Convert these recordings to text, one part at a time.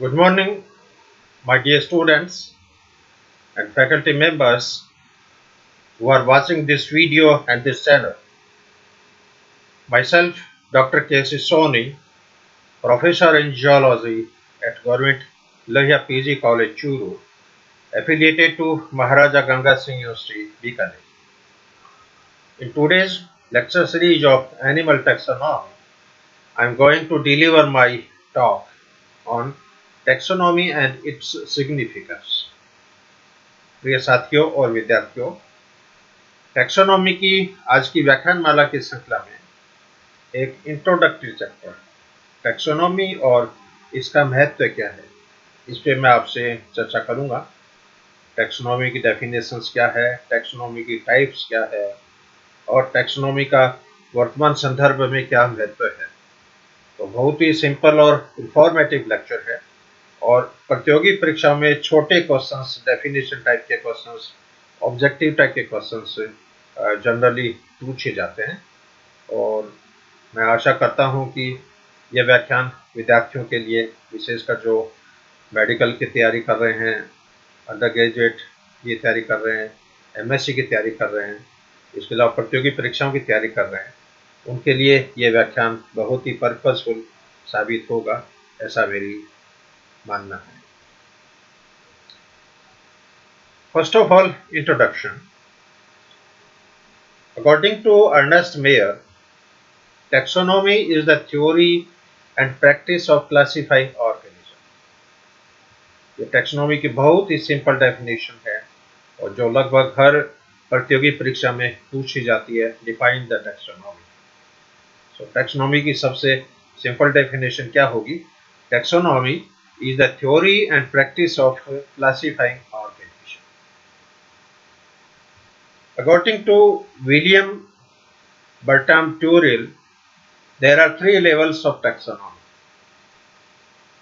Good morning, my dear students and faculty members who are watching this video and this channel. Myself, Dr. K.C. Soni, Professor in Geology at Government Lohia PG College, Churu, affiliated to Maharaja Ganga Singh University, Bikaner. In today's lecture series of Animal Taxonomy, I am going to deliver my talk on taxonomy and its significance. प्रिय साथियों और विद्यार्थियों, taxonomy की आज की व्याख्यानमाला की श्रृंखला में एक इंट्रोडक्टरी चैप्टर टैक्सोनॉमी और इसका महत्व क्या है, इस पे मैं आपसे चर्चा करूंगा। टैक्सोनॉमी की डेफिनेशंस क्या है, टैक्सोनॉमी की टाइप्स क्या है और टैक्सोनॉमी का वर्तमान संदर्भ में क्या महत्व है। तो बहुत ही सिंपल और इंफॉर्मेटिव लेक्चर है और प्रतियोगी परीक्षा में छोटे क्वेश्चंस, डेफिनेशन टाइप के क्वेश्चंस, ऑब्जेक्टिव टाइप के क्वेश्चंस जनरली पूछे जाते हैं और मैं आशा करता हूं कि यह व्याख्यान विद्यार्थियों के लिए, विशेषकर जो मेडिकल की तैयारी कर रहे हैं, अंडर ग्रेजुएट की तैयारी कर रहे हैं, एमएससी की तैयारी कर रहे हैं, इसके अलावा प्रतियोगी परीक्षाओं की तैयारी कर रहे हैं, उनके लिए ये व्याख्यान बहुत ही पर्पसफुल साबित होगा, ऐसा मेरी मानना है। First of all, introduction. According to Ernest Mayr, taxonomy is the theory and practice of classifying organisms. ये टैक्सोनॉमी की बहुत ही सिंपल डेफिनेशन है और जो लगभग हर प्रतियोगी परीक्षा में पूछी जाती है। Define the taxonomy. So taxonomy की सबसे सिंपल डेफिनेशन क्या होगी? Taxonomy is the theory and practice of classifying organism. According to William Bertram Turrell, there are three levels of taxonomy.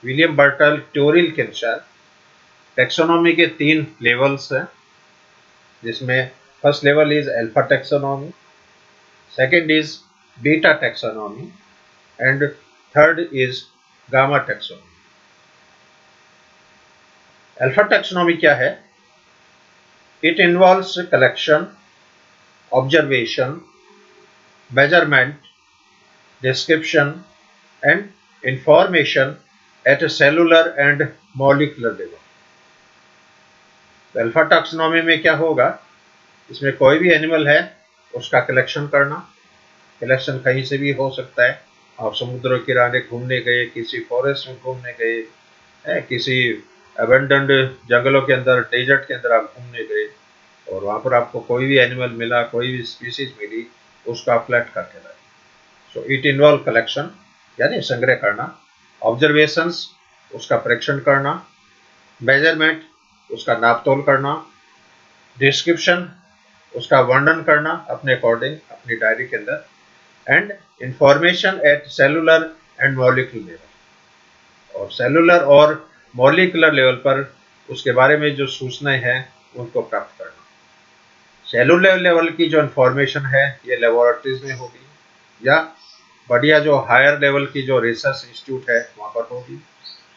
William Bertram Turrill के अनुसार टैक्सोनॉमी के तीन levels हैं, जिसमें first level is alpha taxonomy, second is beta taxonomy and third is gamma taxonomy. Alpha taxonomy क्या है? It involves collection, observation, measurement, description and information at a cellular and molecular level. Alpha taxonomy में क्या होगा? इसमें कोई भी animal है उसका कलेक्शन करना। कलेक्शन कहीं से भी हो सकता है। आप समुद्र के किनारे घूमने गए, किसी फॉरेस्ट में घूमने गए, किसी अबेंडन्ड जंगलों के अंदर, डेजर्ट के अंदर आप घूमने गए और वहाँ पर आपको कोई भी एनिमल मिला, कोई भी स्पीसीज मिली, उसको आप कलेक्ट करके लाए। सो इट इन्वॉल्व कलेक्शन यानी संग्रह करना, ऑब्जर्वेशंस उसका परीक्षण करना, मेजरमेंट उसका नापतोल करना, डिस्क्रिप्शन उसका वर्णन करना अपने अकॉर्डिंग अपनी डायरी के अंदर, and information at cellular and molecular level. और सेलुलर और मॉलिक्यूलर लेवल पर उसके बारे में जो सूचनाएं हैं उनको प्राप्त करना। सेलुलर लेवल की जो इंफॉर्मेशन है ये लेबोरेटरीज में होगी या बढ़िया जो हायर लेवल की जो रिसर्च इंस्टीट्यूट है वहाँ पर होगी,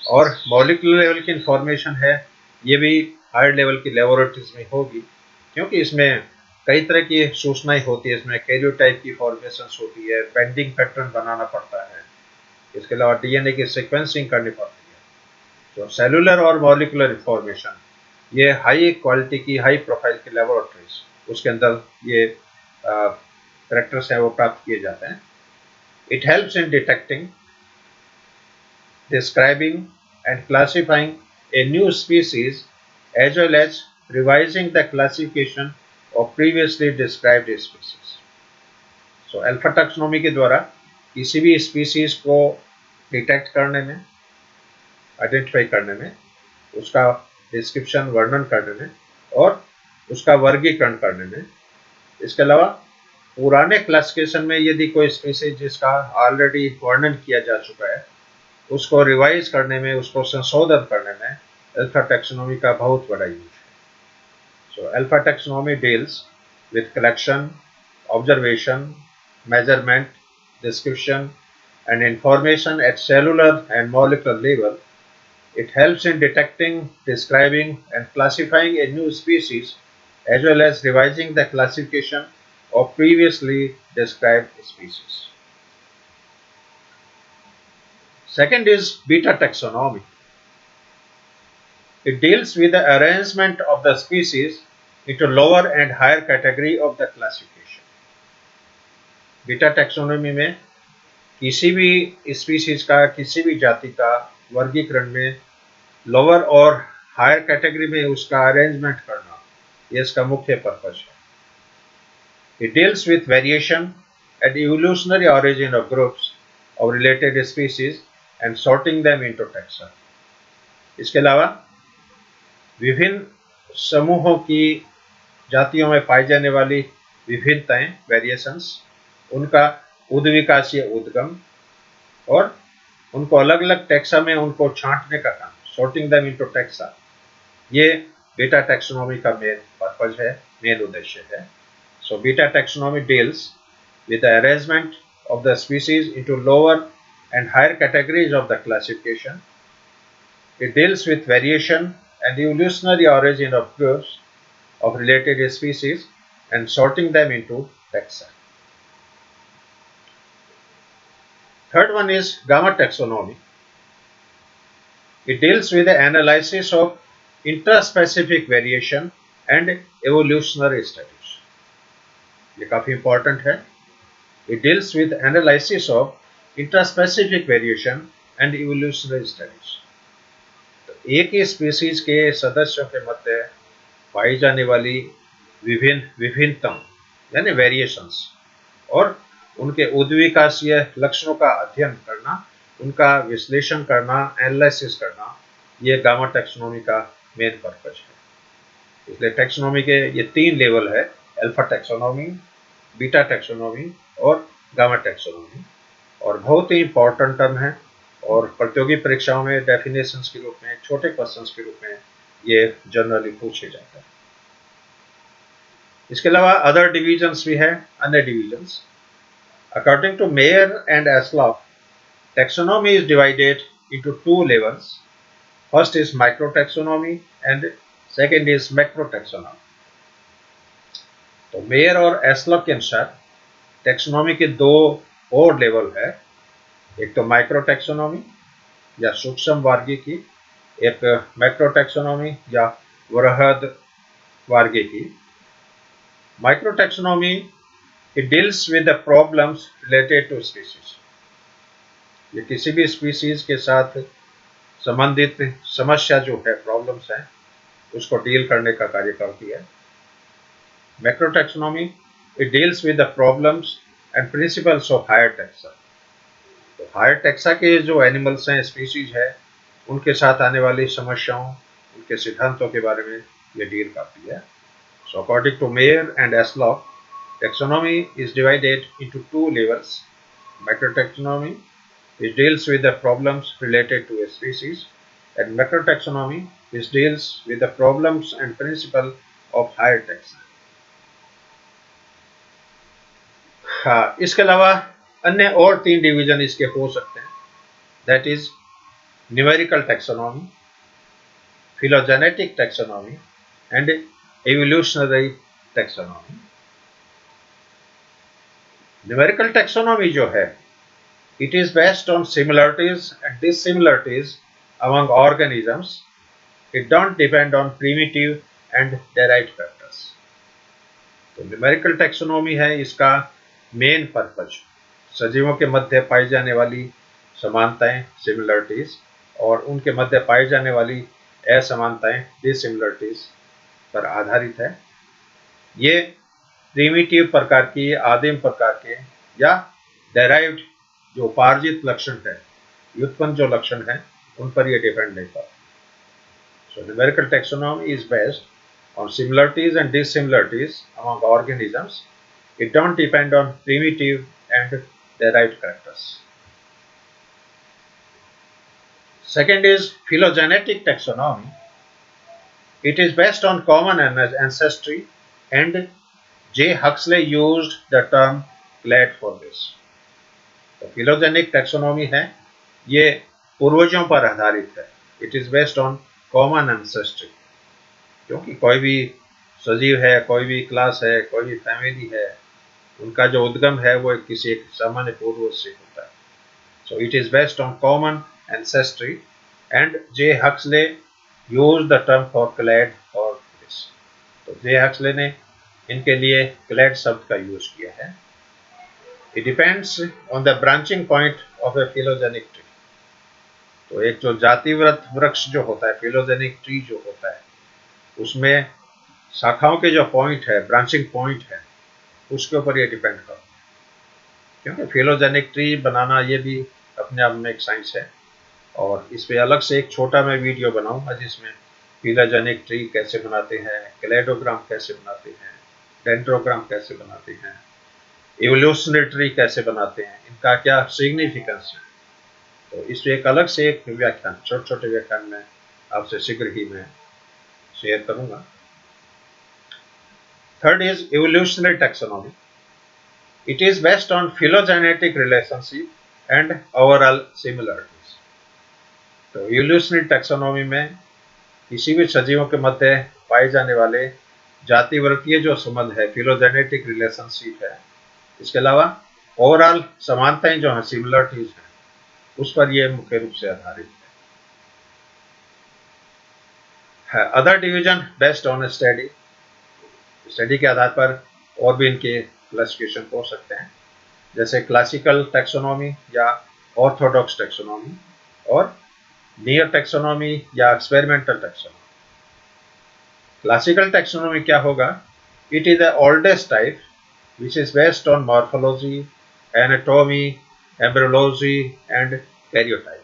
और मॉलिक्यूलर लेवल की इंफॉर्मेशन है ये भी हायर लेवल की लेबोरेटरीज में होगी, क्योंकि इसमें कई तरह की सूचनाएं होती है। इसमें कैरियोटाइप की फॉर्मेशन होती है, बेंडिंग पैटर्न बनाना पड़ता है, इसके अलावा डीएनए की सीक्वेंसिंग करनी पड़ती है। तो सेलुलर और मॉलिक्यूलर इंफॉर्मेशन ये हाई क्वालिटी की, हाई प्रोफाइल की लेबोरेटरीज, उसके अंदर ये कैरेक्टर्स हैं वो प्राप्त किए जाते हैं। It helps in detecting, describing and classifying a new species as well as revising the classification of previously described species. So alpha taxonomy के द्वारा किसी भी स्पीसीज को डिटेक्ट करने में, आइडेंटिफाई करने में, उसका डिस्क्रिप्शन वर्णन करने में और उसका वर्गीकरण करने में, इसके अलावा पुराने क्लासिफिकेशन में यदि कोई स्पीसीज जिसका ऑलरेडी वर्णन किया जा चुका है उसको रिवाइज करने में, उसको संशोधन करने में अल्फा टैक्सोनॉमी का बहुत बड़ा यूज है। सो alpha taxonomy deals with collection, observation, measurement, description and information at cellular and molecular level It helps in detecting, describing, and classifying a new species, as well as revising the classification of previously described species. Second is beta taxonomy. It deals with the arrangement of the species into lower and higher category of the classification. Beta taxonomy में किसी भी species का, किसी भी जाति का वर्गीकरण में लोअर और हायर कैटेगरी में उसका अरेंजमेंट करना, ये इसका मुख्य पर्पज है। It deals with variation and evolutionary origin of groups of related species and sorting them into taxa. इसके अलावा विभिन्न समूहों की जातियों में पाई जाने वाली विभिन्नताएं, वेरिएशंस, उनका उद्विकासीय उद्गम और उनको अलग अलग टैक्सा में उनको छांटने का काम, सॉर्टिंग देम इनटू टैक्सा, ये बीटा टैक्सोनॉमी का मेन पर्पज है, मेन उद्देश्य है। So beta taxonomy deals with the arrangement of the species into lower and higher categories of the classification. It deals with variation and evolutionary origin of groups of related species and sorting them into taxa. Third one is gamma taxonomy. It deals with the analysis of intraspecific variation and evolutionary studies. ये काफी important है। It deals with analysis of intraspecific variation and evolutionary studies. तो एक ही species के सदस्यों के मध्य पाई जाने वाली विभिन्नताओं यानी वेरिएशंस और उनके उद्विकासीय लक्षणों का अध्ययन करना, उनका विश्लेषण करना, एनालिसिस करना, ये गामा टैक्सोनॉमी का मेन पर्पज है। इसलिए टैक्सोनॉमी के ये तीन लेवल है, अल्फा टैक्सोनॉमी, बीटा टैक्सोनॉमी और गामा टैक्सोनॉमी, और बहुत ही इंपॉर्टेंट टर्म है और प्रतियोगी परीक्षाओं में डेफिनेशंस के रूप में, छोटे क्वेश्चंस के रूप में ये जनरली पूछे जाते हैं। इसके अलावा अदर डिविजन्स भी है, अन्य divisions. According to Mayr and Ashlock, taxonomy is divided into two levels. First is micro taxonomy and second is macro taxonomy. तो मेयर और एस्लॉफ के अनुसार टैक्सोनॉमी के दो और लेवल है, एक तो माइक्रो टैक्सोनॉमी या सूक्ष्म वर्गीकी, एक मैक्रो टैक्सोनॉमी या वृहद वर्गीकी। Micro taxonomy it deals with the problems related to species, ये किसी भी स्पीसीज के साथ संबंधित समस्या जो है, प्रॉब्लम्स हैं, उसको डील करने का कार्य करती है। Macro taxonomy it deals with the problems and principles of higher taxa. तो हायर टैक्सा के जो एनिमल्स हैं, स्पीसीज है, उनके साथ आने वाली समस्याओं, उनके सिद्धांतों के बारे में ये डील करती है। So according to Mayer and Asloff, taxonomy is divided into two levels. Microtaxonomy, which deals with the problems related to a species, and macrotaxonomy, which deals with the problems and principle of higher taxa. हाँ, इसके अलावा अन्य और तीन division इसके हो सकते हैं, that is numerical taxonomy, phylogenetic taxonomy and evolutionary taxonomy. Numerical taxonomy जो है, it is based on similarities and dissimilarities among organisms. It don't depend on primitive and derived factors. तो न्यूमेरिकल टैक्सोनॉमी है, इसका main purpose सजीवों के मध्य पाई जाने वाली समानताएं, similarities, और उनके मध्य पाई जाने वाली असमानताएं, डिसिमिलरिटीज पर आधारित है। ये प्रिमिटिव प्रकार की, आदिम प्रकार के या डेराइव्ड जो उपार्जित लक्षण है, व्युत्पन्न जो लक्षण है, उन पर ये डिपेंड नहीं करता। So numerical taxonomy is based on similarities and dissimilarities among organisms. It don't depend on primitive and derived characters. Second is phylogenetic taxonomy. It is based on common ancestry, and J. Huxley used the term clade for this. तो phylogenetic taxonomy है, ये पूर्वजों पर आधारित है। It is based on common ancestry, क्योंकि कोई भी सजीव है, कोई भी क्लास है, कोई भी फैमिली है, उनका जो उद्गम है वो किसी एक सामान्य पूर्वज से होता है. So it is based on common ancestry and J Huxley use the term for clad for this. तो जे हक्सले ने इनके लिए क्लैड शब्द का यूज किया है. It depends on the branching point of a phylogenetic tree. तो एक जो जातिवृत्त वृक्ष जो होता है, फिलोजेनिक ट्री जो होता है, उसमें शाखाओं के जो पॉइंट है, ब्रांचिंग पॉइंट है, उसके ऊपर ये डिपेंड करता है. क्योंकि फिलोजेनिक ट्री बनाना ये भी अपने आप में एक साइंस है, और इस पे अलग से एक छोटा मैं वीडियो बनाऊंगा जिसमें फिलोजेनिक ट्री कैसे बनाते हैं, क्लेडोग्राम कैसे बनाते हैं, डेंड्रोग्राम कैसे बनाते हैं, इवोल्यूशनरी ट्री कैसे बनाते हैं, इनका क्या सिग्निफिकेंस है. तो इस पे एक अलग से एक व्याख्यान, छोटे छोटे व्याख्यान में आपसे शीघ्र ही मैं शेयर करूंगा. Third is evolutionary taxonomy. It is based on phylogenetic relationship and overall similarities. तो इवोल्यूशनरी टैक्सोनॉमी में किसी भी सजीवों के मध्य पाए जाने वाले जातिवर्गीय जो संबंध है, फिलोजेनेटिक रिलेशनशिप है, इसके अलावा ओवरऑल समानताएं जो है, सिमिलरिटीज है, उस पर यह मुख्य रूप से आधारित है. Other division based on study के आधार पर और भी इनके क्लासिफिकेशन हो सकते हैं, जैसे क्लासिकल टैक्सोनॉमी या ऑर्थोडॉक्स टैक्सोनॉमी, और नियर टैक्सोनॉमी या एक्सपेरिमेंटल टैक्सोनॉमी. क्लासिकल टैक्सोनॉमी क्या होगा? It is the oldest type which is based on morphology, anatomy, embryology and karyotype.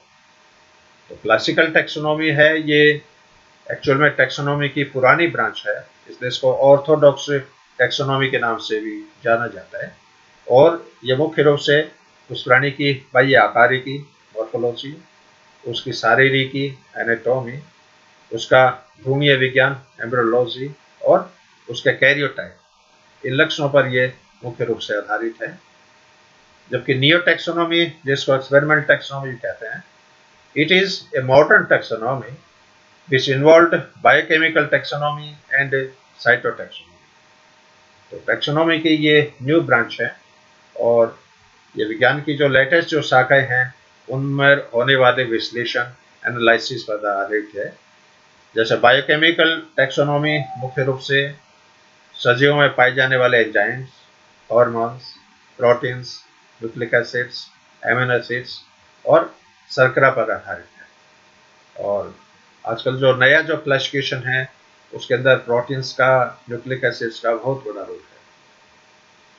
तो क्लासिकल टैक्सोनॉमी है, ये एक्चुअल में टैक्सोनॉमी की पुरानी ब्रांच है, इसलिए इसको ऑर्थोडॉक्स टैक्सोनॉमी के नाम से भी जाना जाता है. और ये मुख्य रूप से उस प्राणी की बाह्य आकारिकी, मॉर्फोलॉजी, उसकी शारीरिकी, एनाटॉमी, उसका भूमीय विज्ञान, एम्ब्रियोलॉजी, और उसके कैरियोटाइप, इन लक्षणों पर यह मुख्य रूप से आधारित है. जबकि नियो टैक्सोनॉमी, जिसको एक्सपेरिमेंटल टैक्सोनॉमी कहते हैं, it is a modern taxonomy which involved biochemical taxonomy and cytotaxonomy. तो टैक्सोनॉमी की ये न्यू ब्रांच है, और ये विज्ञान की जो लेटेस्ट जो शाखाएं हैं उनमें होने वाले विश्लेषण, एनालिसिस पर आधारित है. जैसे बायोकेमिकल टैक्सोनॉमी मुख्य रूप से सजीवों में पाए जाने वाले enzymes, hormones, proteins, nucleic acids, amino acids और शर्करा पर आधारित है. और आजकल जो नया जो क्लासिफिकेशन है उसके अंदर प्रोटीन्स का, न्यूक्लिक एसिड्स का बहुत बड़ा रोल है,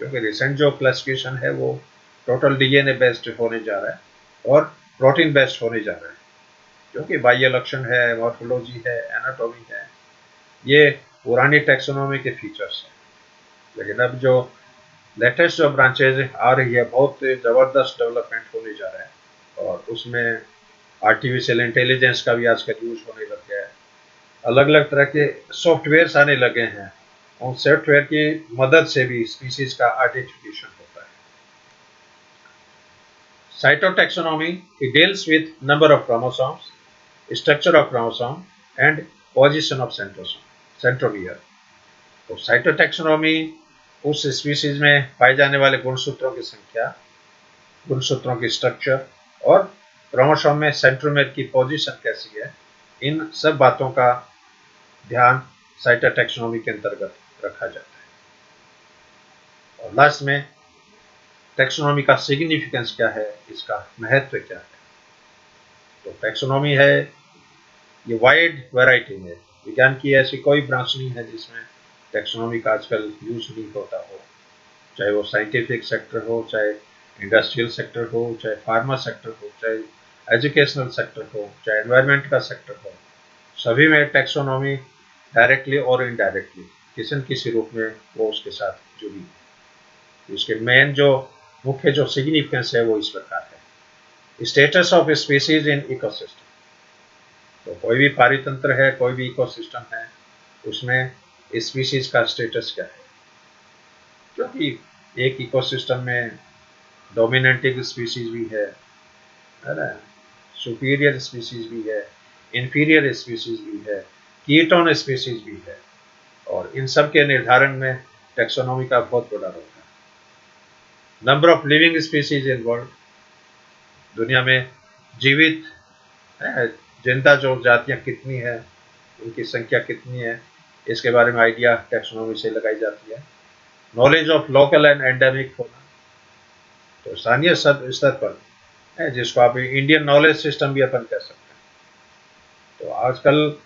क्योंकि रिसेंट जो क्लासिफिकेशन है वो टोटल डीएनए बेस्ड होने जा रहा है और प्रोटीन बेस्ड होने जा रहा है, क्योंकि बाह्य लक्षण है, मॉर्फोलॉजी है, एनाटॉमी है, ये पुरानी टैक्सोनॉमी के फीचर्स हैं. लेकिन अब जो लेटेस्ट जो ब्रांचेज आ रही है, बहुत ज़बरदस्त डेवलपमेंट होने जा रहा है, और उसमें आर्टिफिशियल इंटेलिजेंस का भी आजकल यूज होने लग गया है. अलग अलग तरह के सॉफ्टवेयर आने लगे हैं, उन सॉफ्टवेयर की मदद से भी स्पीसीज का आइडेंटिफिकेशन होता है. Cytotaxonomy deals with number of chromosomes, structure of chromosome and position of centromere. तो साइटोटैक्सोनॉमी उस स्पीसीज में पाए जाने वाले गुणसूत्रों की संख्या, गुणसूत्रों की स्ट्रक्चर और क्रोमोसोम में सेंट्रोमियर की पोजीशन कैसी है, इन सब बातों का ध्यान साइटोटैक्सोनॉमी के अंतर्गत रखा जाता है. और लास्ट में टैक्सोनॉमी का सिग्निफिकेंस क्या है, इसका महत्व क्या है. तो टैक्सोनॉमी है ये वाइड वैरायटी में, विज्ञान की ऐसी कोई ब्रांच नहीं है जिसमें टैक्सोनॉमी का आजकल यूज नहीं होता हो, चाहे वो साइंटिफिक सेक्टर हो, चाहे इंडस्ट्रियल सेक्टर हो, चाहे फार्मा सेक्टर हो, चाहे एजुकेशनल सेक्टर हो, चाहे एनवायरनमेंट का सेक्टर हो, सभी में टैक्सोनॉमी डायरेक्टली और इनडायरेक्टली किसी न किसी रूप में वो उसके साथ जुड़ी है. इसके मेन जो मुख्य जो सिग्निफिकेंस है वो इस प्रकार है. Status of species in ecosystem. तो कोई भी पारितंत्र है, कोई भी इकोसिस्टम है, उसमें स्पीसीज का स्टेटस क्या है, क्योंकि एक इकोसिस्टम में डोमिनेंटिंग स्पीसीज भी है ना, सुपीरियर स्पीसीज भी है, इन्फीरियर स्पीसीज भी है, कीटोन स्पीसीज भी है, और इन सब के निर्धारण में टैक्सोनॉमी का बहुत बड़ा रोल है। Number of living species in world, दुनिया में जीवित जिंदा जो जातियां कितनी है, उनकी संख्या कितनी है, इसके बारे में आइडिया टैक्सोनॉमी से लगाई जाती है। Knowledge of local and endemic होना, तो स्थानीय स्तर पर है, जिसको आप इंडियन नॉलेज सिस्टम भी अपन कह सकते हैं। तो आजकल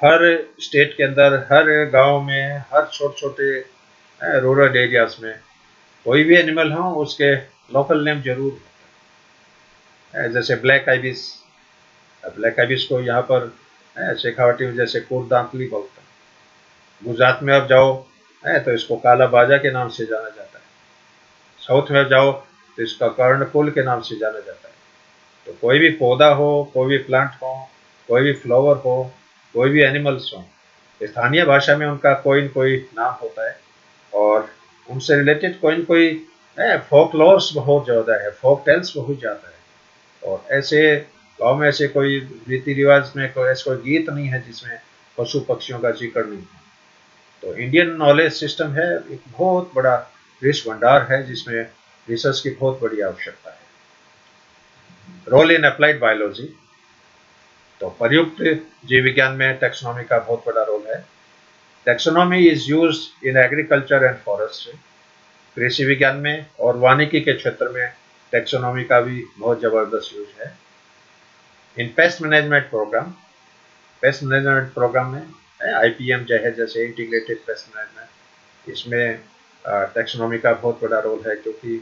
हर स्टेट के अंदर, हर गांव में, हर छोटे छोटे रूरल एरियाज में कोई भी एनिमल हो उसके लोकल नेम जरूर है। जैसे ब्लैक आइबिस, ब्लैक आइबिस को यहाँ पर शेखावटी में जैसे कोटदांतली बोलते हैं। गुजरात में अब जाओ तो इसको काला बाजा के नाम से जाना जाता है। साउथ में जाओ तो इसका कर्णफूल के नाम से जाना जाता है। तो कोई भी पौधा हो, कोई भी प्लांट हो, कोई भी फ्लावर हो, कोई भी एनिमल्स हो, स्थानीय भाषा में उनका कोई न कोई नाम होता है, और उनसे रिलेटेड कोई न कोई फोकलोर्स बहुत ज़्यादा है, फोक टेल्स बहुत ज़्यादा है। और ऐसे गाँव में ऐसे कोई रीति रिवाज में कोई ऐसा कोई गीत नहीं है जिसमें पशु पक्षियों का जिक्र नहीं है। तो इंडियन नॉलेज सिस्टम है, एक बहुत बड़ा विश्व भंडार है जिसमें रिसर्च की बहुत बड़ी आवश्यकता है। रोल इन अप्लाइड बायोलॉजी, तो प्रयुक्त जीव विज्ञान में टैक्सोनॉमी का बहुत बड़ा रोल है। Taxonomy is used in agriculture and forestry, कृषि विज्ञान में और वानिकी के क्षेत्र में टैक्सोनॉमी का भी बहुत जबरदस्त यूज है। In pest management program, pest management program में IPM जो है, जैसे इंटीग्रेटेड पेस्ट मैनेजमेंट, इसमें टैक्सोनॉमी का बहुत बड़ा रोल है, क्योंकि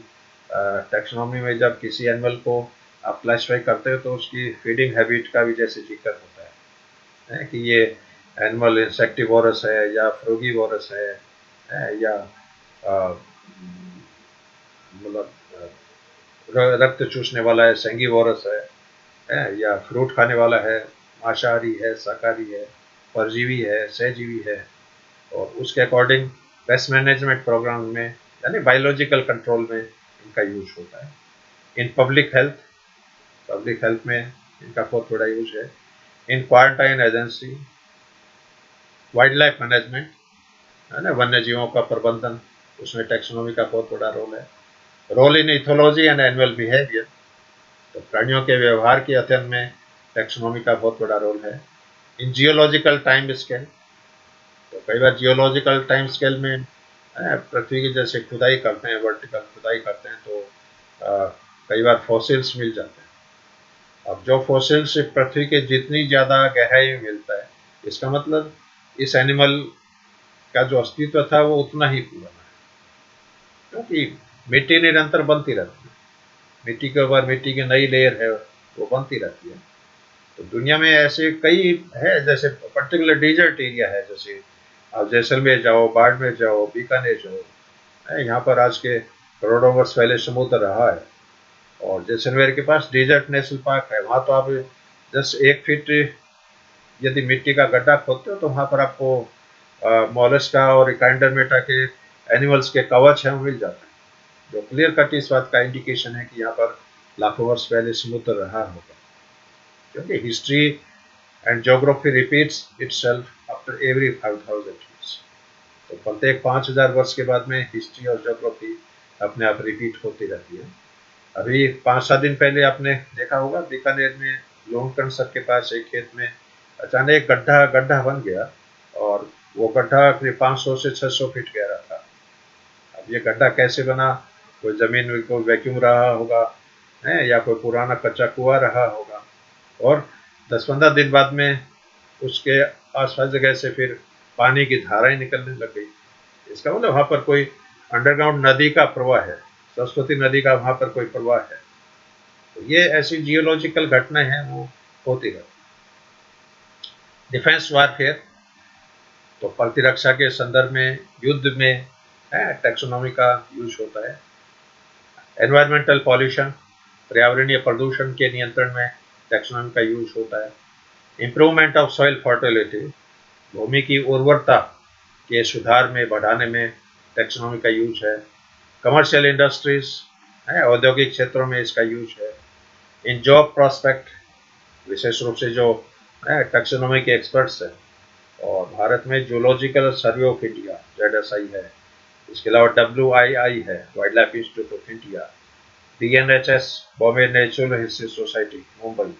टैक्सोनॉमी में जब किसी एनिमल को आप क्लासिफाई करते हो तो उसकी फीडिंग हैबिट का भी जैसे जिक्र होता है कि ये एनिमल इंसेक्टिवोरस है या फ्रूगीवोरस है या मतलब रक्त चूसने वाला है, सेंगीवोरस है या फ्रूट खाने वाला है, मांसाहारी है, शाकाहारी है, परजीवी है, सहजीवी है। और उसके अकॉर्डिंग पेस्ट मैनेजमेंट प्रोग्राम में यानी बायोलॉजिकल कंट्रोल में इनका यूज होता है। इन पब्लिक हेल्थ में इनका बहुत बड़ा यूज है। In quarantine agency, wildlife management है ना, वन्य जीवों का प्रबंधन, उसमें टैक्सोनॉमी का बहुत बड़ा रोल है। Role in ethology and animal behaviour, तो प्राणियों के व्यवहार के अध्ययन में टैक्सोनॉमी का बहुत बड़ा रोल है। इन जियोलॉजिकल टाइम स्केल, तो कई बार जियोलॉजिकल टाइम स्केल में पृथ्वी की जैसे खुदाई करते हैं, वर्टिकल खुदाई करते हैं, तो कई बार फॉसिल्स मिल जाते हैं। अब जो फॉसिल्स पृथ्वी के जितनी ज़्यादा गहराई में मिलता है, इसका मतलब इस एनिमल का जो अस्तित्व था वो उतना ही पुराना है, क्योंकि मिट्टी निरंतर बनती रहती है, मिट्टी के ऊपर मिट्टी की नई लेयर है वो बनती रहती है। तो दुनिया में ऐसे कई है, जैसे पर्टिकुलर डेजर्ट एरिया है, जैसे आप जैसलमेर जाओ, बाड़मेर जाओ, बीकानेर जाओ, यहाँ पर आज के करोड़ों वर्ष पहले समुद्र रहा है। और जैसलमेर के पास डेजर्ट नेशनल पार्क है, वहाँ तो आप 1 फीट यदि मिट्टी का गड्ढा खोदते हो तो वहाँ पर आपको मॉलस्का और इकाइंडरमेटा के एनिमल्स के कवच हैं वो मिल जाते हैं, जो क्लियर कट इस बात का इंडिकेशन है कि यहाँ पर लाखों वर्ष पहले समुद्र रहा होगा, क्योंकि history and geography repeats itself after every 5000 years. तो प्रत्येक 5000 वर्ष के बाद में हिस्ट्री और ज्योग्राफी अपने आप रिपीट होती रहती है। अभी 5-7 दिन पहले आपने देखा होगा बीकानेर में लोनकंड सर के पास एक खेत में अचानक एक गड्ढा बन गया, और वो गड्ढा करीब 500 से 600 फीट गहरा था। अब ये गड्ढा कैसे बना, कोई जमीन में कोई वैक्यूम रहा होगा है या कोई पुराना कच्चा कुआं रहा होगा, और 10-15 दिन बाद में उसके आसपास जगह से फिर पानी की धाराएं निकलने लग गई। इसका मतलब वहाँ पर कोई अंडरग्राउंड नदी का प्रवाह है, सरस्वती नदी का वहाँ पर कोई प्रवाह है। तो ये ऐसी जियोलॉजिकल घटनाएं हैं वो होती रहती। डिफेंस वारफेयर, तो प्रतिरक्षा के संदर्भ में युद्ध में टैक्सोनॉमी का यूज होता है। एनवायरमेंटल पॉल्यूशन, पर्यावरणीय प्रदूषण के नियंत्रण में टैक्सोनॉमी का यूज होता है। इम्प्रूवमेंट ऑफ सॉइल फर्टिलिटी, भूमि की उर्वरता के सुधार में बढ़ाने में टैक्सोनॉमी का यूज है। कमर्शियल इंडस्ट्रीज, औद्योगिक क्षेत्रों में इसका यूज है। इन जॉब प्रोस्पेक्ट, विशेष रूप से जो टैक्सोनॉमी के एक्सपर्ट्स हैं। और भारत में zoological survey of India ZSI है, इसके अलावा WII है, wild life institute of India, BNHS Bombay natural history society Mumbai,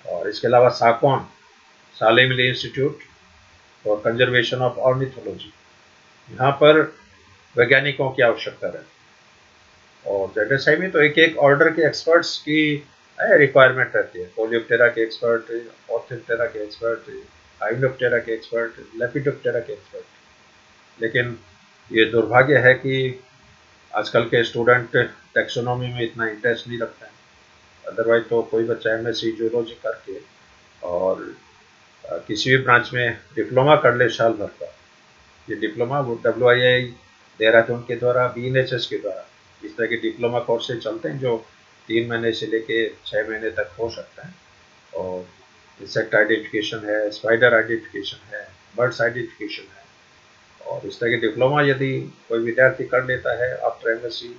और इसके अलावा SACON Salim institute for conservation of ornithology, यहाँ पर वैज्ञानिकों की आवश्यकता रहती है। और ZSI में तो एक एक ऑर्डर के एक्सपर्ट्स की रिक्वायरमेंट रहती है। कोलियोप्टेरा के एक्सपर्ट, ऑर्थोप्टेरा के एक्सपर्ट, हाइड्रोप्टेरा के एक्सपर्ट, लेपिडोप्टेरा के एक्सपर्ट। लेकिन ये दुर्भाग्य है कि आजकल के स्टूडेंट टैक्सोनॉमी में इतना इंटरेस्ट नहीं रखते हैं। अदरवाइज तो कोई बच्चा MSc जूलॉजी करके और किसी भी ब्रांच में डिप्लोमा कर ले साल भर का, ये डिप्लोमा वो WII देहरादून के द्वारा, BNHS के द्वारा इस तरह के डिप्लोमा कोर्सेज चलते हैं जो 3 महीने से लेके 6 महीने तक हो सकता है। और इंसेक्ट आइडेंटिफिकेशन है, स्पाइडर आइडेंटिफिकेशन है, बर्ड्स आइडेंटिफिकेशन है। और इस तरह के डिप्लोमा यदि कोई विद्यार्थी कर लेता है आफ्टर MSc,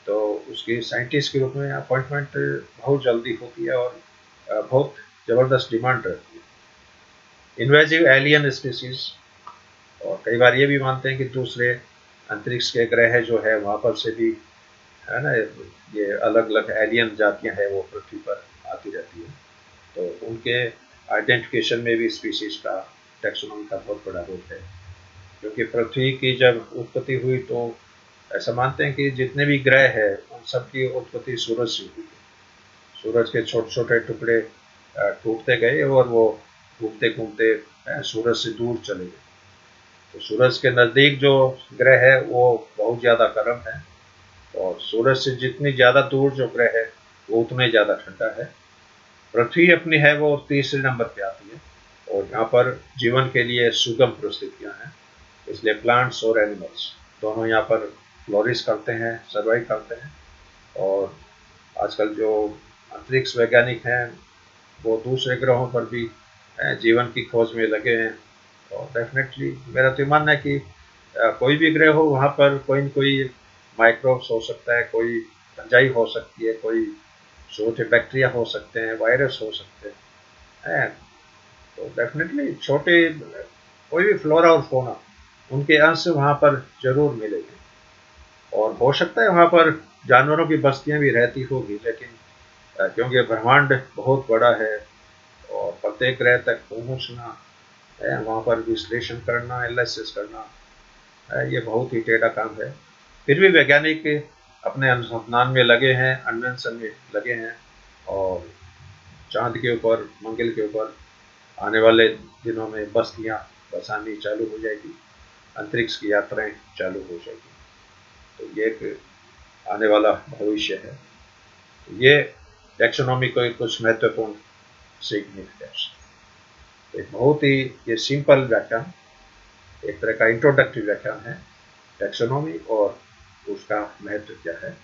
तो उसकी साइंटिस्ट के रूप में अपॉइंटमेंट बहुत जल्दी होती है और बहुत ज़बरदस्त डिमांड रहती है। इन्वेजिव एलियन स्पीसीज, और कई बार ये भी मानते हैं कि दूसरे अंतरिक्ष के ग्रह जो है वहाँ पर से भी है ना, ये अलग अलग एलियन जातियाँ हैं वो पृथ्वी पर आती रहती है, तो उनके आइडेंटिफिकेशन में भी स्पीसीज का टैक्सोनॉमी का बहुत बड़ा रोल है। क्योंकि पृथ्वी की जब उत्पत्ति हुई तो ऐसा मानते हैं कि जितने भी ग्रह हैं उन सब की उत्पत्ति सूरज से हुई है। सूरज के छोटे छोटे टुकड़े टूटते गए और वो घूमते घूमते सूरज से दूर चले गए। तो सूरज के नज़दीक जो ग्रह है वो बहुत ज़्यादा गर्म है, और सूरज से जितनी ज़्यादा दूर जो ग्रह है वो उतने ज़्यादा ठंडा है। पृथ्वी अपनी है वो तीसरे नंबर पे आती है, और यहाँ पर जीवन के लिए सुगम परिस्थितियाँ हैं, इसलिए प्लांट्स और एनिमल्स दोनों यहाँ पर फ्लोरिश करते हैं, सर्वाइव करते हैं। और आजकल जो अंतरिक्ष वैज्ञानिक हैं वो दूसरे ग्रहों पर भी जीवन की खोज में लगे हैं। और डेफिनेटली मेरा तो मानना है कि कोई भी ग्रह हो वहाँ पर कोई न कोई माइक्रोब्स हो सकता है, कोई फंजाई हो सकती है, कोई छोटे बैक्टीरिया हो सकते हैं, वायरस हो सकते हैं। तो डेफिनेटली छोटे कोई भी फ्लोरा और फोना उनके अंश वहाँ पर जरूर मिलेंगे। और हो सकता है वहाँ पर जानवरों की बस्तियाँ भी रहती होगी, लेकिन क्योंकि ब्रह्मांड बहुत बड़ा है और प्रत्येक ग्रह तक पहुँचना, वहाँ पर विश्लेषण करना, एनालिसिस करना, ये बहुत ही टेढ़ा काम है। फिर भी वैज्ञानिक अपने अनुसंधान में लगे हैं, अन्वेषण में लगे हैं, और चांद के ऊपर, मंगल के ऊपर आने वाले दिनों में बस्तियाँ बसानी चालू हो जाएगी, अंतरिक्ष की यात्राएं चालू हो जाएगी। तो ये एक आने वाला भविष्य है। तो ये टैक्सोनॉमी को कुछ महत्वपूर्ण सिग्निफिकेंस, एक बहुत ही ये सिंपल व्याख्यान, एक तरह का इंट्रोडक्टिव व्याख्यान है टैक्सोनॉमी और उसका महत्व क्या है।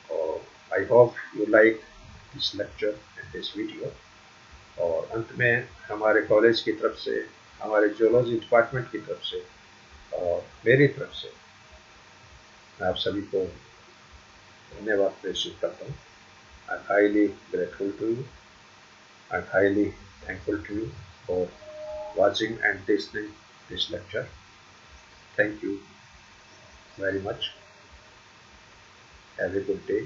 और I hope you like this lecture and this video. और अंत में हमारे कॉलेज की तरफ से, हमारे जियोलॉजी डिपार्टमेंट की तरफ से और मेरी तरफ से मैं आप सभी को धन्यवाद प्रेषित करता हूँ। I am highly grateful to you, I am highly thankful to you for watching and listening this lecture. Thank you very much. Have a good day.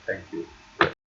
Thank you.